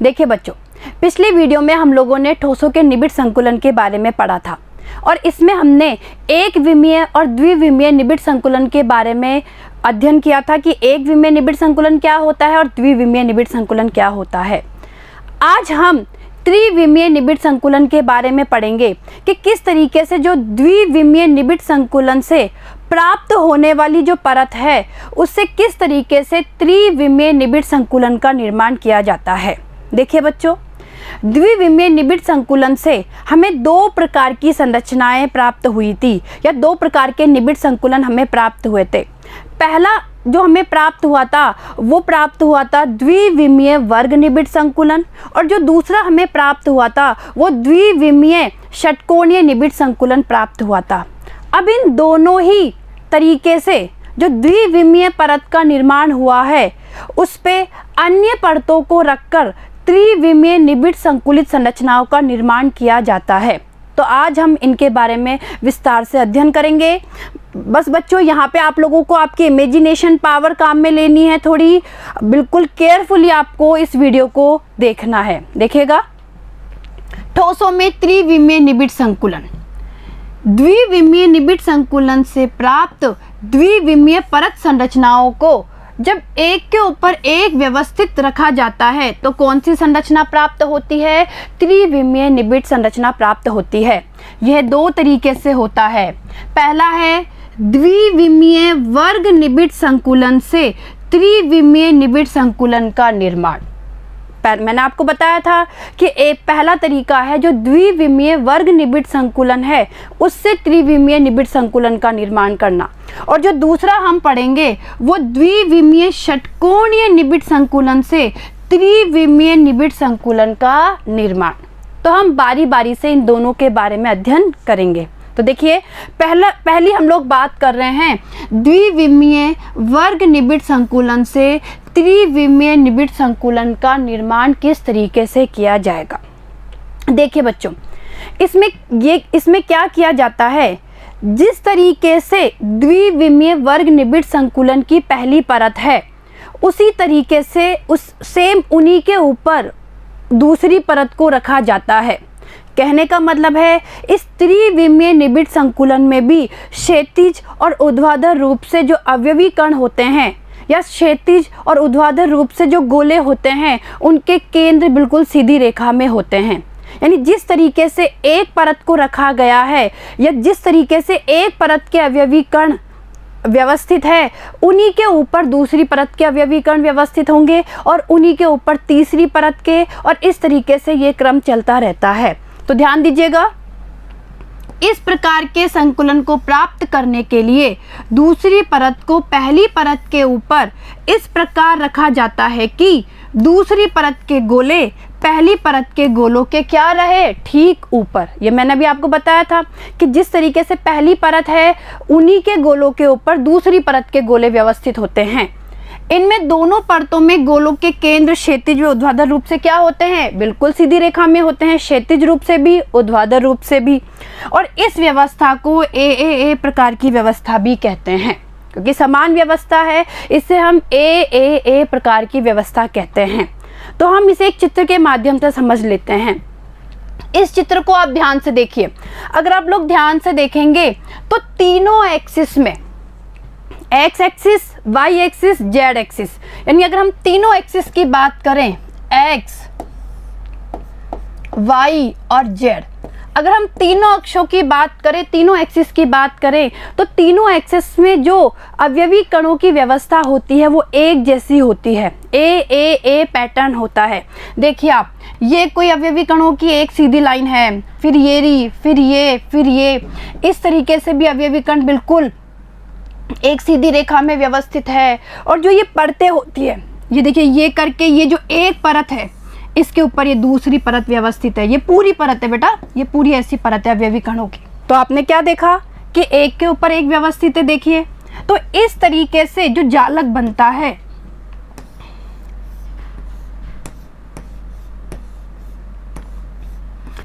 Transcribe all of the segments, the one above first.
देखिए बच्चों, पिछले वीडियो में हम लोगों ने ठोसों के निबिड़ संकुलन के बारे में पढ़ा था और इसमें हमने एक विमीय और द्विविमीय निबिड़ संकुलन के बारे में अध्ययन किया था कि एक विमीय निबिड़ संकुलन क्या होता है और द्विविमीय निबिड़ संकुलन क्या होता है। आज हम त्रिविमीय निबिड़ संकुलन के बारे में पढ़ेंगे कि किस तरीके से जो द्विविमीय निबिड़ संकुलन से प्राप्त होने वाली जो परत है उससे किस तरीके से त्रिविमीय निबिड़ संकुलन का निर्माण किया जाता है। देखिए बच्चों, द्विविमीय निबिड़ संकुलन से हमें दो प्रकार की संरचनाएं प्राप्त हुई थी या दो प्रकार के निबिड़ संकुलन हमें प्राप्त हुए थे। पहला जो हमें प्राप्त हुआ था वो प्राप्त हुआ था द्विविमीय वर्ग निबिड़ संकुलन और जो दूसरा हमें प्राप्त हुआ था वो द्विविमीय षटकोणीय निबिड़ संकुलन प्राप्त हुआ था। अब इन दोनों ही तरीके से जो द्विविमीय परत का निर्माण हुआ है उस पे अन्य परतों को रखकर त्रिविमीय निबिड़ संकुलित संरचनाओं का निर्माण किया जाता है। तो आज हम इनके बारे में विस्तार से अध्ययन करेंगे। बस बच्चों, यहाँ पे आप लोगों को आपकी इमेजिनेशन पावर काम में लेनी है थोड़ी, बिल्कुल केयरफुली आपको इस वीडियो को देखना है। देखिएगा, ठोसों में त्रिविमीय निबिड़ संकुलन, द्विविमीय निबिड़ संकुलन से प्राप्त द्विविमीय परत संरचनाओं को जब एक के ऊपर एक व्यवस्थित रखा जाता है तो कौन सी संरचना प्राप्त होती है? त्रिविमीय निबिड़ संरचना प्राप्त होती है। यह दो तरीके से होता है। पहला है द्विविमीय वर्ग निबिड़ संकुलन से त्रिविमीय निबिड़ संकुलन का निर्माण। मैंने आपको बताया था कि एक पहला तरीका है जो द्विविमीय वर्ग निबिड़ संकुलन है उससे त्रिविमीय निबिड़ संकुलन का निर्माण करना, और जो दूसरा हम पढ़ेंगे वो द्विविमीय षटकोणीय निबिड़ संकुलन से त्रिविमीय निबिड़ संकुलन का निर्माण। तो हम बारी बारी से इन दोनों के बारे में अध्ययन करेंगे। तो देखिए, पहली हम लोग बात कर रहे हैं द्विविमीय वर्ग निबिड़ संकुलन से त्रिविमीय निबिड़ संकुलन का निर्माण किस तरीके से किया जाएगा। देखिए बच्चों, इसमें क्या किया जाता है, जिस तरीके से द्विविमीय वर्ग निबिड़ संकुलन की पहली परत है उसी तरीके से उन्हीं के ऊपर दूसरी परत को रखा जाता है। कहने का मतलब है इस त्रिविमीय निबिड़ संकुलन में भी क्षैतिज और ऊर्ध्वाधर रूप से जो अवयवी कण होते हैं या क्षैतिज और ऊर्ध्वाधर रूप से जो गोले होते हैं उनके केंद्र बिल्कुल सीधी रेखा में होते हैं। यानी जिस तरीके से एक परत को रखा गया है या जिस तरीके से एक परत के अवयवी कण व्यवस्थित है उन्हीं के ऊपर दूसरी परत के अवयवी कण व्यवस्थित होंगे और उन्हीं के ऊपर तीसरी परत के, और इस तरीके से ये क्रम चलता रहता है। तो ध्यान दीजिएगा, इस प्रकार के संकुलन को प्राप्त करने के लिए दूसरी परत को पहली परत के ऊपर इस प्रकार रखा जाता है कि दूसरी परत के गोले पहली परत के गोलों के क्या रहे, ठीक ऊपर। ये मैंने भी आपको बताया था कि जिस तरीके से पहली परत है उन्हीं के गोलों के ऊपर दूसरी परत के गोले व्यवस्थित होते हैं। इनमें दोनों परतों में गोलों के केंद्र क्षैतिज व ऊर्ध्वाधर रूप से क्या होते हैं, बिल्कुल सीधी रेखा में होते हैं, क्षैतिज रूप से भी ऊर्ध्वाधर रूप से भी। और इस व्यवस्था को ए प्रकार की व्यवस्था भी कहते हैं, क्योंकि समान व्यवस्था है इसे हम ए प्रकार की व्यवस्था कहते हैं। तो हम इसे एक चित्र के माध्यम से समझ लेते हैं। इस चित्र को आप ध्यान से देखिए। अगर आप लोग ध्यान से देखेंगे तो तीनों एक्सिस में X axis, Y axis, Z axis, यानी अगर हम तीनों एक्सिस की बात करें एक्स, वाई और जेड, अगर हम तीनों अक्षों की बात करें, तीनों एक्सिस की बात करें तो तीनों एक्सिस में जो अवयवी कणों की व्यवस्था होती है वो एक जैसी होती है। ए पैटर्न होता है। देखिए आप, ये कोई अवयवी कणों की एक सीधी लाइन है, फिर ये रही, फिर ये, इस तरीके से भी अवयवी कण बिल्कुल एक सीधी रेखा में व्यवस्थित है। और जो ये परतें होती है, ये देखिए, ये करके ये जो एक परत है इसके ऊपर ये दूसरी परत व्यवस्थित है। ये पूरी परत है बेटा, ये पूरी ऐसी परत है अवयवी कणों की। तो आपने क्या देखा कि एक के ऊपर एक व्यवस्थित है। देखिए, तो इस तरीके से जो जालक बनता है,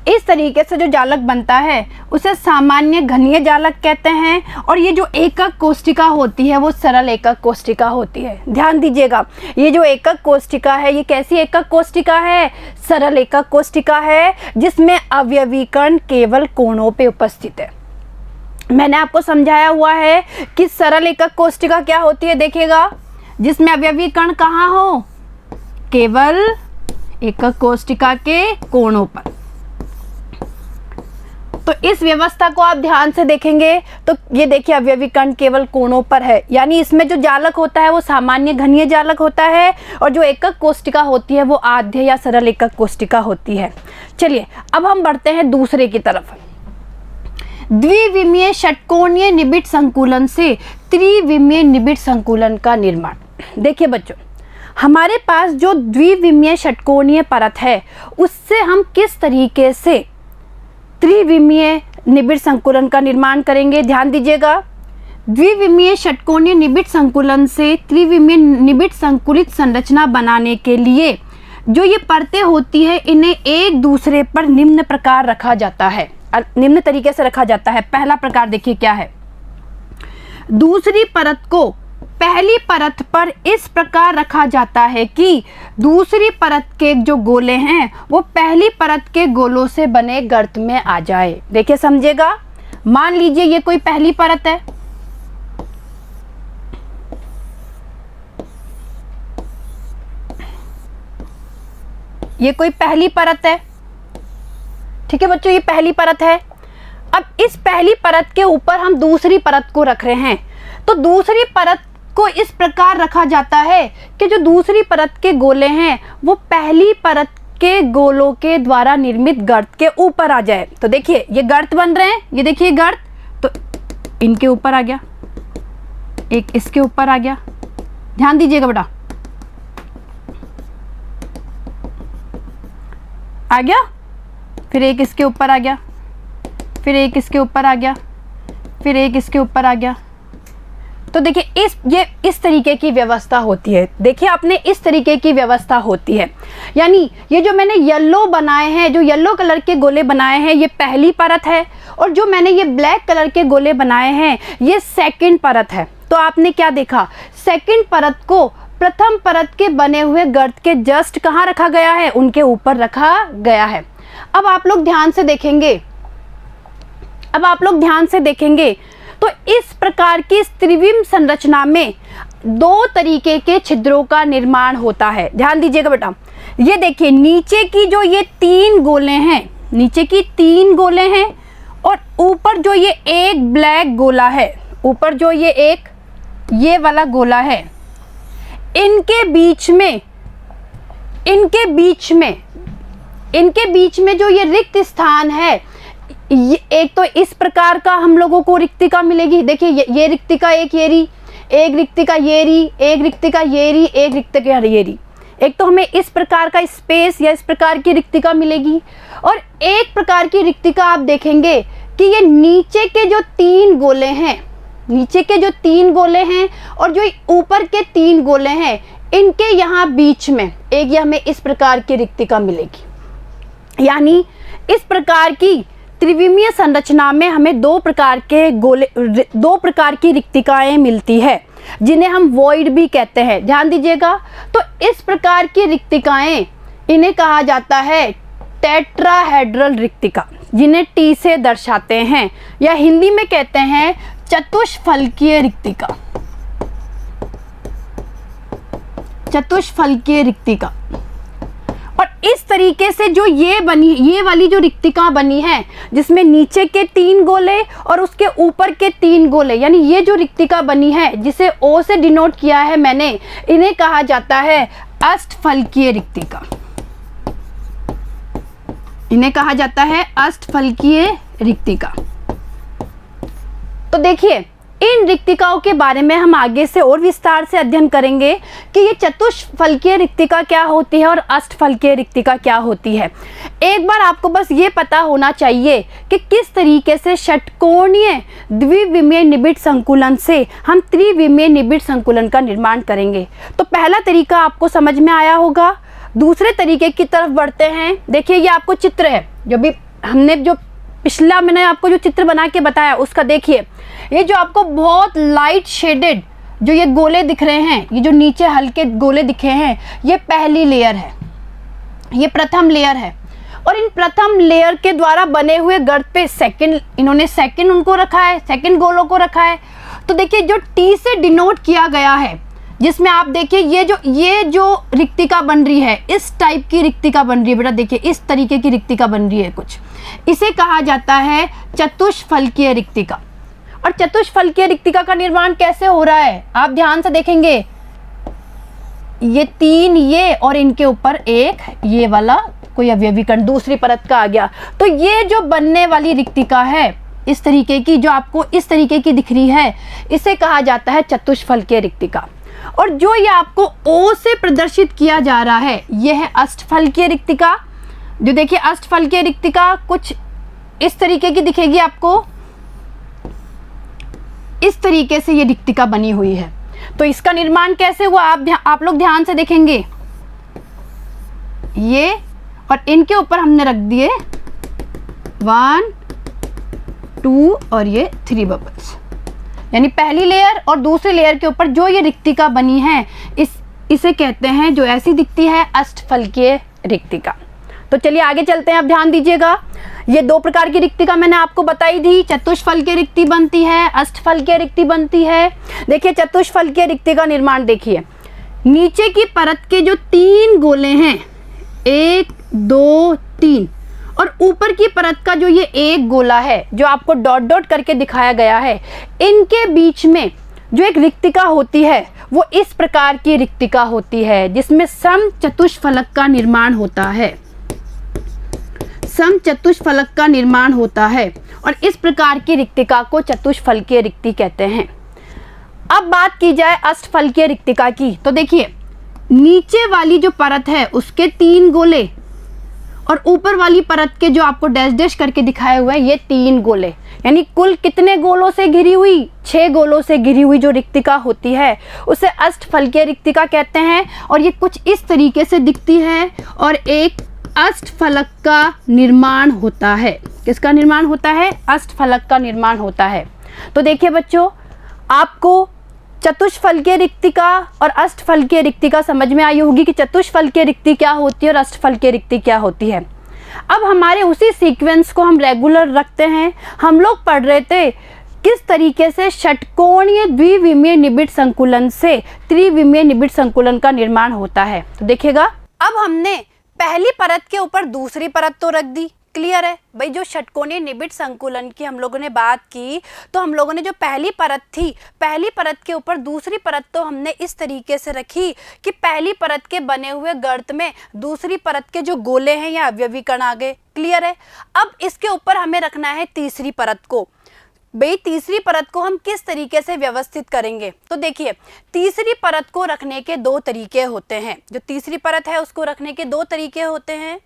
इस तरीके से जो जालक बनता है उसे सामान्य घनीय जालक कहते हैं। और ये जो एकक कोशिका होती है वो सरल एकक कोशिका होती है। ध्यान दीजिएगा, ये जो एकक कोशिका है ये कैसी एकक कोशिका है? सरल एकक कोशिका है, जिसमें अवयवीकरण केवल कोणों पे उपस्थित है। मैंने आपको समझाया हुआ है कि सरल एकक कोशिका क्या होती है, देखिएगा, जिसमें अवयवीकरण कहाँ हो? केवल एकक कोशिका के कोणों पर। तो इस व्यवस्था को आप ध्यान से देखेंगे तो ये देखिए अवयवीकरण केवल कोणों पर है, यानी इसमें जो जालक होता है वो सामान्य घनीय जालक होता है और जो एकक कोशिका होती है वो आद्य या सरल एकक कोशिका होती है। चलिए अब हम बढ़ते हैं दूसरे की तरफ। द्विविमीय षटकोणीय निबिड़ संकुलन से त्रिविमीय निबिड़ संकुलन का निर्माण। देखिए बच्चों, हमारे पास जो द्विविमीय षटकोणीय परत है उससे हम किस तरीके से त्रिविमीय निबिड़ संकुलन का निर्माण करेंगे? ध्यान दीजिएगा, द्विविमीय षटकोणीय निबिड़ संकुलन से त्रिविमीय निबिड़ संकुलित संरचना बनाने के लिए जो ये परतें होती है इन्हें एक दूसरे पर निम्न प्रकार रखा जाता है, निम्न तरीके से रखा जाता है। पहला प्रकार देखिए क्या है, दूसरी परत को पहली परत पर इस प्रकार रखा जाता है कि दूसरी परत के जो गोले हैं वो पहली परत के गोलों से बने गर्त में आ जाए। देखिए समझिएगा, मान लीजिए ये कोई पहली परत है, ये कोई पहली परत है, ठीक है बच्चों, ये पहली परत है। अब इस पहली परत के ऊपर हम दूसरी परत को रख रहे हैं, तो दूसरी परत को इस प्रकार रखा जाता है कि जो दूसरी परत के गोले हैं वो पहली परत के गोलों के द्वारा निर्मित गर्त के ऊपर आ जाए। तो देखिए ये गर्त बन रहे हैं, ये देखिए गर्त, तो इनके ऊपर आ गया, एक इसके ऊपर आ गया, ध्यान दीजिएगा बेटा, आ गया, फिर एक इसके ऊपर आ गया, फिर एक इसके ऊपर आ गया, फिर एक इसके ऊपर आ गया। तो देखिए ये इस तरीके की व्यवस्था होती है। देखिए आपने इस तरीके की व्यवस्था होती है, यानी ये जो मैंने येलो बनाए हैं, जो येलो कलर के गोले बनाए हैं ये पहली परत है, और जो मैंने ये ब्लैक कलर के गोले बनाए हैं ये सेकंड परत है। तो आपने क्या देखा, सेकंड परत को प्रथम परत के बने हुए गर्त के जस्ट कहाँ रखा गया है? उनके ऊपर रखा गया है। अब आप लोग ध्यान से देखेंगे, तो इस प्रकार की त्रिविम संरचना में दो तरीके के छिद्रों का निर्माण होता है। ध्यान दीजिएगा बेटा, ये देखिए नीचे की जो ये तीन गोले हैं, नीचे की तीन गोले हैं, और ऊपर जो ये एक ब्लैक गोला है, ऊपर जो ये एक ये वाला गोला है, इनके बीच में जो ये रिक्त स्थान है, एक तो इस प्रकार का हम लोगों को रिक्तिका मिलेगी। देखिए ये रिक्तिका एक येरी, एक रिक्तिका येरी, एक रिक्तिका येरी, एक रिक्तिका येरी। एक तो हमें इस प्रकार का स्पेस या इस प्रकार की रिक्तिका मिलेगी, और एक प्रकार की रिक्तिका आप देखेंगे कि ये नीचे के जो तीन गोले हैं और जो ऊपर के तीन गोले हैं, इनके यहाँ बीच में एक ये हमें इस प्रकार की रिक्तिका मिलेगी। यानी इस प्रकार की त्रिविमीय संरचना में हमें दो प्रकार की रिक्तिकाएं मिलती है, जिन्हें हम वॉइड भी कहते हैं। ध्यान दीजिएगा, तो इस प्रकार की रिक्तिकाएं इन्हें कहा जाता है टेट्राहेड्रल रिक्तिका, जिन्हें टी से दर्शाते हैं, या हिंदी में कहते हैं चतुष्फलकीय रिक्तिका। चतुष्फलकीय रिक्तिका। और इस तरीके से जो ये वाली जो रिक्तिका बनी है, जिसमें नीचे के तीन गोले और उसके ऊपर के तीन गोले, यानी ये जो रिक्तिका बनी है जिसे O से डिनोट किया है मैंने, इन्हें कहा जाता है अष्टफलकीय रिक्तिका। इन्हें कहा जाता है अष्टफलकीय रिक्तिका। तो देखिए इन रिक्तिकाओं के बारे में हम आगे से और विस्तार से अध्ययन करेंगे कि ये चतुष्फलकीय रिक्तिका क्या होती है और अष्टफलकीय रिक्तिका क्या होती है। एक बार आपको बस ये पता होना चाहिए कि किस तरीके से षटकोणीय द्विविमीय निबिड़ संकुलन से हम त्रिविमीय निबिड़ संकुलन का निर्माण करेंगे। तो पहला तरीका आपको समझ में आया होगा। दूसरे तरीके की तरफ बढ़ते हैं। देखिए ये आपको चित्र है, जो भी हमने जो पिछला मैंने आपको जो चित्र बना के बताया उसका देखिए, ये जो आपको बहुत लाइट शेडेड जो ये गोले दिख रहे हैं, ये जो नीचे हल्के गोले दिखे हैं, ये पहली लेयर है, ये प्रथम लेयर है। और इन प्रथम लेयर के द्वारा बने हुए गर्त पे सेकंड, इन्होंने सेकंड उनको रखा है, सेकंड गोलों को रखा है। तो देखिए जो टी से डिनोट किया गया है, जिसमें आप देखिए ये जो रिक्तिका बन रही है, इस टाइप की रिक्तिका बन रही है बेटा, देखिए इस तरीके की रिक्तिका बन रही है कुछ, इसे कहा जाता है चतुष्फलकीय रिक्तिका। और चतुष्फलकीय रिक्तिका का निर्माण कैसे हो रहा है, आप ध्यान से देखेंगे, ये 3 ये और इनके ऊपर एक ये वाला कोई अवयवी कण दूसरी परत का आ गया। तो ये जो बनने वाली रिक्तिका है इस तरीके की, जो आपको इस तरीके की दिख रही है, इसे कहा जाता है चतुष्फलकीय रिक्तिका। और जो ये आपको O से प्रदर्शित किया जा रहा है, यह है अष्टफलकीय रिक्तिका। जो देखिए अष्टफलकीय रिक्तिका कुछ इस तरीके की दिखेगी आपको, इस तरीके से ये रिक्तिका बनी हुई है। तो इसका निर्माण कैसे हुआ, आप लोग ध्यान से देखेंगे, ये और इनके ऊपर हमने रख दिए 1 2 और ये 3 बबल्स, यानी पहली लेयर और दूसरी लेयर के ऊपर जो ये रिक्तिका बनी है, इसे कहते हैं, जो ऐसी दिखती है, अष्टफलकीय रिक्तिका। तो चलिए आगे चलते हैं, अब ध्यान दीजिएगा। ये 2 प्रकार की रिक्तिका मैंने आपको बताई थी, चतुष्फलकीय रिक्ति बनती है, अष्टफलकीय रिक्ति बनती है। देखिए चतुष्फलकीय रिक्ति का निर्माण देखिए, नीचे की परत के जो 3 गोले हैं, 1 2 3, और ऊपर की परत का जो ये एक गोला है, जो आपको डॉट डॉट करके दिखाया गया है, इनके बीच में जो एक रिक्तिका होती है, वो इस प्रकार की रिक्तिका होती है, जिसमें समचतुष्फलक का निर्माण होता है, समचतुष्फलक का निर्माण होता है। और इस प्रकार की रिक्तिका को चतुष्फलकीय रिक्ति कहते हैं। अब बात की जाए अष्टफलकीय रिक्तिका की, तो देखिए नीचे वाली जो परत है उसके 3 गोले और ऊपर वाली परत के जो आपको डैश डैश करके दिखाए हुए हैं, ये 3 गोले, यानी कुल कितने गोलों से घिरी हुई, 6 गोलों से घिरी हुई जो रिक्तिका होती है, उसे अष्टफलकीय रिक्तिका कहते हैं। और ये कुछ इस तरीके से दिखती है और एक अष्टफलक का निर्माण होता है। किसका निर्माण होता है, अष्टफलक का निर्माण होता है। तो देखिए बच्चों, आपको चतुष्फलकीय रिक्तिका और अष्टफलकीय रिक्तिका समझ में आई होगी कि चतुष्फलकीय रिक्ति क्या होती है और अष्टफलकीय रिक्ति क्या होती है। अब हमारे उसी सीक्वेंस को हम रेगुलर रखते हैं। हम लोग पढ़ रहे थे किस तरीके से षटकोणीय द्विविमीय निबिड़ संकुलन से त्रिविमीय निबिड़ संकुलन का निर्माण होता है। तो देखिएगा, अब हमने पहली परत के ऊपर दूसरी परत तो रख दी, क्लियर है भाई। जो षटकोणीय निबिड़ संकुलन की हम लोगों ने बात की, तो हम लोगों ने जो पहली परत थी, पहली परत के ऊपर दूसरी परत तो हमने इस तरीके से रखी कि पहली परत के बने हुए गर्त में दूसरी परत के जो गोले हैं या अवयवी कण आ गए, क्लियर है। अब इसके ऊपर हमें रखना है तीसरी परत को। भाई तीसरी परत को हम किस तरीके से व्यवस्थित करेंगे, तो देखिए तीसरी परत को रखने के 2 तरीके होते हैं। जो तीसरी परत है उसको रखने के 2 तरीके होते हैं।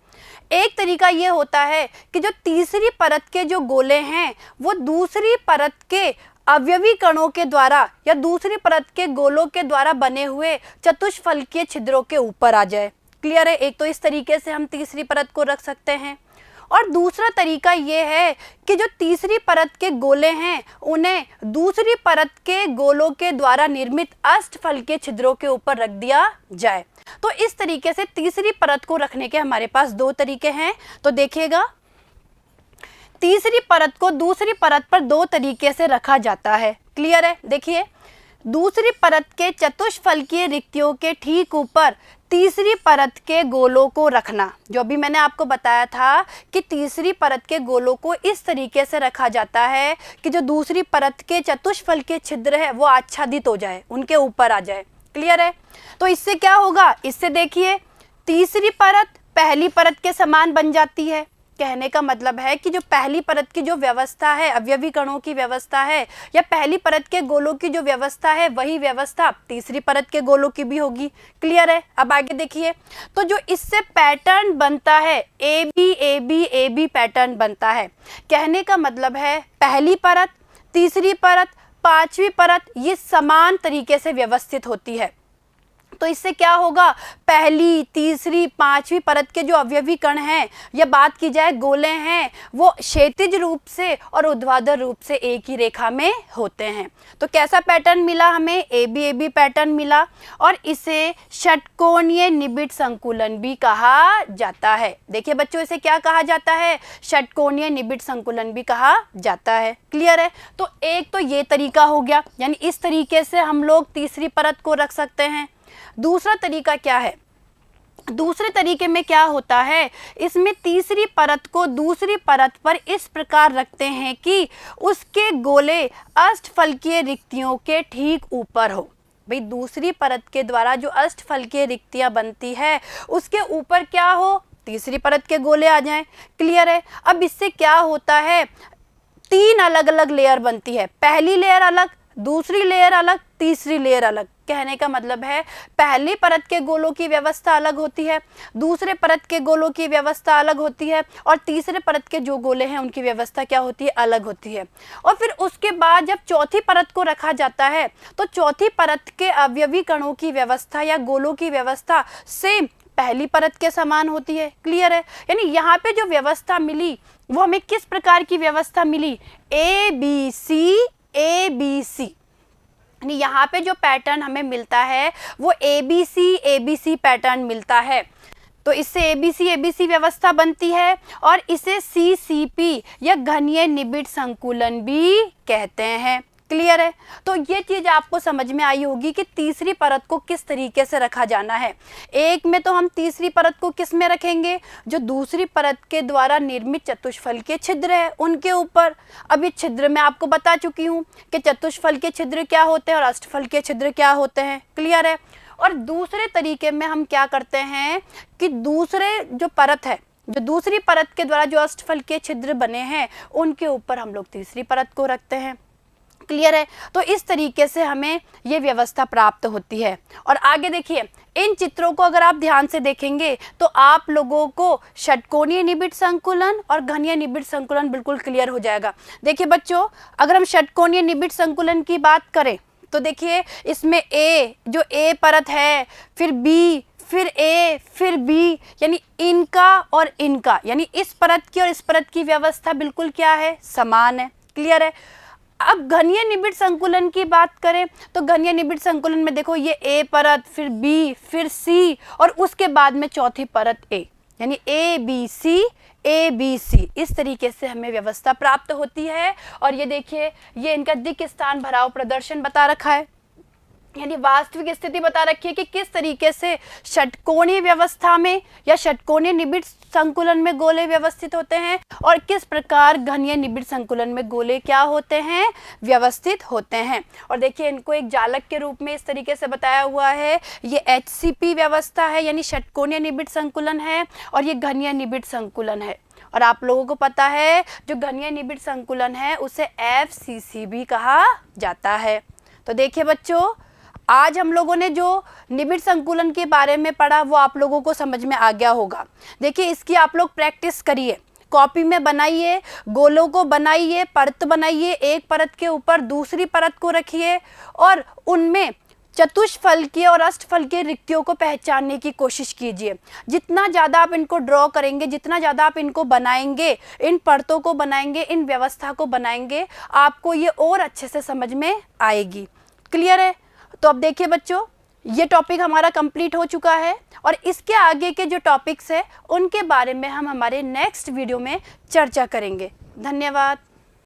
एक तरीका ये होता है कि जो तीसरी परत के जो गोले हैं वो दूसरी परत के अवयवी कणों के द्वारा या दूसरी परत के गोलों के द्वारा बने हुए चतुष्फलकीय छिद्रों के ऊपर आ जाए, क्लियर है। एक तो इस तरीके से हम तीसरी परत को रख सकते हैं, और दूसरा तरीका ये है कि जो तीसरी परत के गोले हैं उन्हें दूसरी परत के गोलों के द्वारा निर्मित अष्टफलकीय छिद्रों के ऊपर रख दिया जाए। तो इस तरीके से तीसरी परत को रखने के हमारे पास 2 तरीके हैं। तो देखिएगा, तीसरी परत को दूसरी परत पर 2 तरीके से रखा जाता है, क्लियर है। देखिए, दूसरी परत के चतुष्फलकीय रिक्तियों के ठीक ऊपर तीसरी परत के गोलों को रखना। जो अभी मैंने आपको बताया था कि तीसरी परत के गोलों को इस तरीके से रखा जाता है कि जो दूसरी परत के चतुष्फलकीय छिद्र है वो आच्छादित हो जाए, उनके ऊपर आ जाए, क्लियर है। तो इससे क्या होगा, इससे देखिए तीसरी परत पहली परत के समान बन जाती है। कहने का मतलब है कि जो पहली परत की जो व्यवस्था है, अवयवी कणों की व्यवस्था है, या पहली परत के गोलों की जो व्यवस्था है, वही व्यवस्था तीसरी परत के गोलों की भी होगी, क्लियर है। अब आगे देखिए, तो जो इससे पैटर्न बनता है A B A B A B pattern बनता है। कहने का मतलब है पहली परत, तीसरी परत, पांचवी परत ये समान तरीके से व्यवस्थित होती है। तो इससे क्या होगा, पहली, तीसरी, पांचवी परत के जो अवयवी कण हैं या बात की जाए गोले हैं, वो क्षैतिज रूप से और ऊर्ध्वाधर रूप से एक ही रेखा में होते हैं। तो कैसा पैटर्न मिला हमें, AB पैटर्न मिला, और इसे षटकोणीय निबिड़ संकुलन भी कहा जाता है। देखिए बच्चों, इसे क्या कहा जाता है, षटकोणीय निबिड़ संकुलन भी कहा जाता है। क्लियर है। तो एक तो ये तरीका हो गया, यानी इस तरीके से हम लोग तीसरी परत को रख सकते हैं। दूसरा तरीका क्या है, दूसरे तरीके में क्या होता है, इसमें तीसरी परत को दूसरी परत पर इस प्रकार रखते हैं कि उसके गोले अष्टफलकीय रिक्तियों के ठीक ऊपर हो। भाई दूसरी परत के द्वारा जो अष्टफलकीय रिक्तियां बनती है उसके ऊपर क्या हो, तीसरी परत के गोले आ जाएं। क्लियर है। अब इससे क्या होता है, तीन अलग अलग लेयर बनती है, पहली लेयर अलग, दूसरी लेयर अलग, तीसरी लेयर अलग। कहने का मतलब है पहली परत के गोलों की व्यवस्था अलग होती है, दूसरे परत के गोलों की व्यवस्था अलग होती है, और तीसरे परत के जो गोले हैं उनकी व्यवस्था क्या होती है, अलग होती है। और फिर उसके बाद जब चौथी परत को रखा जाता है तो चौथी परत के अवयवी कणों की व्यवस्था या गोलों की व्यवस्था सेम पहली परत के समान होती है। क्लियर है। यानी यहाँ पे जो व्यवस्था मिली वो हमें किस प्रकार की व्यवस्था मिली, ABC यानी यहाँ पे जो पैटर्न हमें मिलता है वो ABC पैटर्न मिलता है। तो इससे ABC व्यवस्था बनती है, और इसे CCP या घनीय निबिड़ संकुलन भी कहते हैं। क्लियर है। तो ये चीज आपको समझ में आई होगी कि तीसरी परत को किस तरीके से रखा जाना है। एक में तो हम तीसरी परत को किस में रखेंगे, जो दूसरी परत के द्वारा निर्मित चतुष्फल के छिद्र है उनके ऊपर। अब ये छिद्र मैं आपको बता चुकी हूँ कि चतुष्फल के छिद्र क्या होते हैं और अष्टफल के छिद्र क्या होते हैं। क्लियर है। और दूसरे तरीके में हम क्या करते हैं कि दूसरे जो परत है, जो दूसरी परत के द्वारा जो अष्टफल के छिद्र बने हैं उनके ऊपर हम लोग तीसरी परत को रखते हैं। क्लियर है। तो इस तरीके से हमें ये व्यवस्था प्राप्त होती है। और आगे देखिए, इन चित्रों को अगर आप ध्यान से देखेंगे तो आप लोगों को षटकोणीय निबिड़ संकुलन और घनीय निबिड़ संकुलन बिल्कुल क्लियर हो जाएगा। देखिए बच्चों, अगर हम षटकोणीय निबिड़ संकुलन की बात करें तो देखिए इसमें जो A परत है, फिर B, फिर A, फिर B, यानी इनका और इनका, यानी इस परत की और इस परत की व्यवस्था बिल्कुल क्या है, समान है। क्लियर है। अब घनीय निबिड़ संकुलन की बात करें तो घनीय निबिड़ संकुलन में देखो ये A परत, फिर B, फिर C, और उसके बाद में चौथी परत A, यानी ABC इस तरीके से हमें व्यवस्था प्राप्त होती है। और ये देखिए, ये इनका दिक् स्थान भराव प्रदर्शन बता रखा है, यानी वास्तविक स्थिति बता रखी है कि किस तरीके से षटकोणीय व्यवस्था में या षटकोणीय निबिड़ संकुलन में गोले व्यवस्थित होते हैं, और किस प्रकार घनीय निबिड़ संकुलन में गोले क्या होते हैं, व्यवस्थित होते हैं। और देखिए इनको एक जालक के रूप में इस तरीके से बताया हुआ है। ये HCP व्यवस्था है, यानी षटकोणीय निबिड़ संकुलन है, और ये घनीय निबिड़ संकुलन है। और आप लोगों को पता है जो घनीय निबिड़ संकुलन है उसे FCC भी कहा जाता है। तो देखिए बच्चों, आज हम लोगों ने जो निबिड़ संकुलन के बारे में पढ़ा वो आप लोगों को समझ में आ गया होगा। देखिए इसकी आप लोग प्रैक्टिस करिए, कॉपी में बनाइए, गोलों को बनाइए, परत बनाइए, एक परत के ऊपर दूसरी परत को रखिए, और उनमें चतुष्फलकीय और अष्टफलकीय रिक्तियों को पहचानने की कोशिश कीजिए। जितना ज़्यादा आप इनको ड्रॉ करेंगे, जितना ज़्यादा आप इनको बनाएंगे, इन परतों को बनाएंगे, इन व्यवस्था को बनाएंगे, आपको ये और अच्छे से समझ में आएगी। क्लियर है। तो अब देखिए बच्चों, ये टॉपिक हमारा कंप्लीट हो चुका है, और इसके आगे के जो टॉपिक्स हैं उनके बारे में हम हमारे नेक्स्ट वीडियो में चर्चा करेंगे। धन्यवाद।